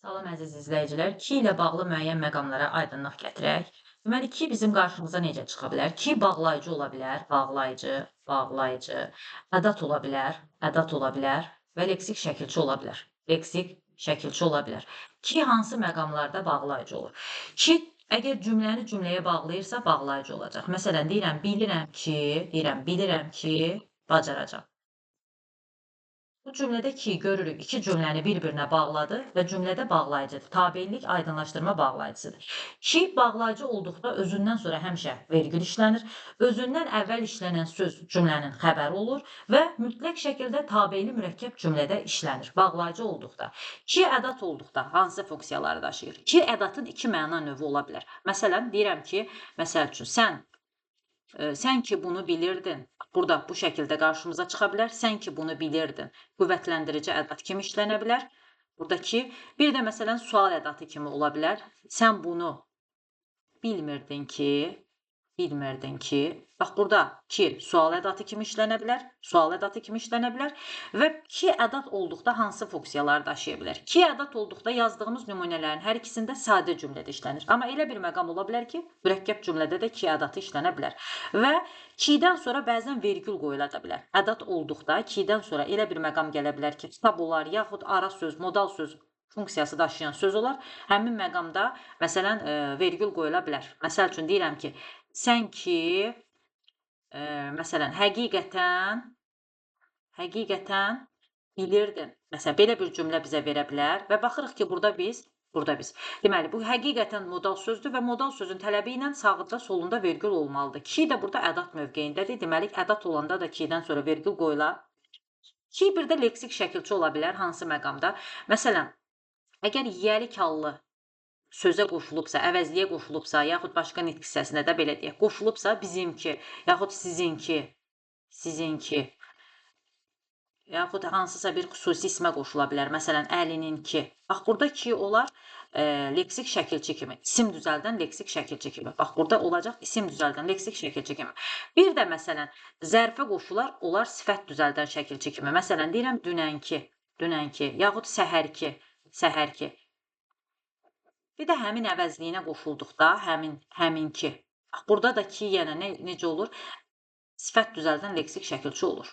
Salam əziz izləyicilər. Ki ilə bağlı müəyyən məqamlara aydınlıq gətirək. Deməli, ki bizim qarşımıza necə çıxa bilər? Ki bağlayıcı ola bilər, bağlayıcı, ədat ola bilər, ədat ola bilər və leksik şəkilçi ola bilər. Leksik şəkilçi ola bilər. Ki hansı məqamlarda bağlayıcı olur? Ki əgər cümləni cümləyə bağlayırsa bağlayıcı olacaq. Məsələn, bilirəm ki, bacaracam. Bu cümlədə ki görürük iki cümləni bir-birinə bağladı və cümlədə bağlayıcıdır. Tabellik aydınlaşdırma bağlayıcısıdır. Ki bağlayıcı olduqda özündən sonra həmişə vergül işlənir. Özündən əvvəl işlənən söz cümlənin xəbəri olur və mütləq şəkildə tabeli mürəkkəb cümlədə işlənir. Bağlayıcı olduqda. Ki ədat olduqda hansı funksiyaları daşıyır? Ki ədatın iki məna növü ola bilər. Məsələn, deyirəm ki, məsəl üçün sən ki bunu bilirdin. Burada bu şəkildə qarşımıza çıxa bilər. Sən ki bunu bilirdin. Qüvvətləndirici ədat kimi işlənə bilər. Buradakı bir də məsələn sual ədatı kimi ola bilər. Sən bunu bilmirdin ki, bax burada ki sual ədatı kimi işlənə bilər, və ki ədat olduqda hansı funksiyaları daşıya bilər? Ki ədat olduqda yazdığımız nümunələrin hər ikisində sadə cümlədə işlənir. Amma elə bir məqam ola bilər ki, mürəkkəb cümlədə də ki ədatı işlənə bilər. Və kidən sonra bəzən vergül qoyula da bilər. Ədat olduqda kidən sonra elə bir məqam gələ bilər ki, kitab olar, yaxud ara söz, modal söz funksiyası daşıyan söz olar. Həmin məqamda məsələn vergül qoyula bilər. Məsəl üçün deyirəm ki, sən ki məsələn həqiqətən bilirdin. Məsələn belə bir cümlə bizə verə bilər və baxırıq ki, burada biz deməli bu həqiqətən modal sözdür və modal sözün tələbi ilə sağında solunda vergül olmalıdır. Ki də burada ədat mövqeyindədir. Deməli ədat olanda da kidən sonra vergül qoyula. Ki bir də leksik şəkilçi ola bilər hansı məqamda? Məsələn, əgər yiyəlik hallı sözə qoşulubsa, əvəzliyə qoşulubsa, yaxud başqa nitq hissəsində də belə deyək, qoşulubsa bizimki, yaxud sizinki, yaxud hansısa bir xüsusi ismə qoşula bilər. Məsələn, Əlininki. Bax, burada ki olar leksik şəkilçi kimi, isim düzəldən leksik şəkilçi kimi. Bax, burada olacaq isim düzəldən leksik şəkilçi kimi. Bir də məsələn, zərfə qoşular, olar sifət düzəldən şəkilçi kimi. Məsələn, deyirəm dünənki, yaxud səhərki. Bir də həmin əvəzliyinə qoşulduqda həminki. Bax, burada da ki yenə necə olur? Sifət düzəldən leksik şəkilçi olur.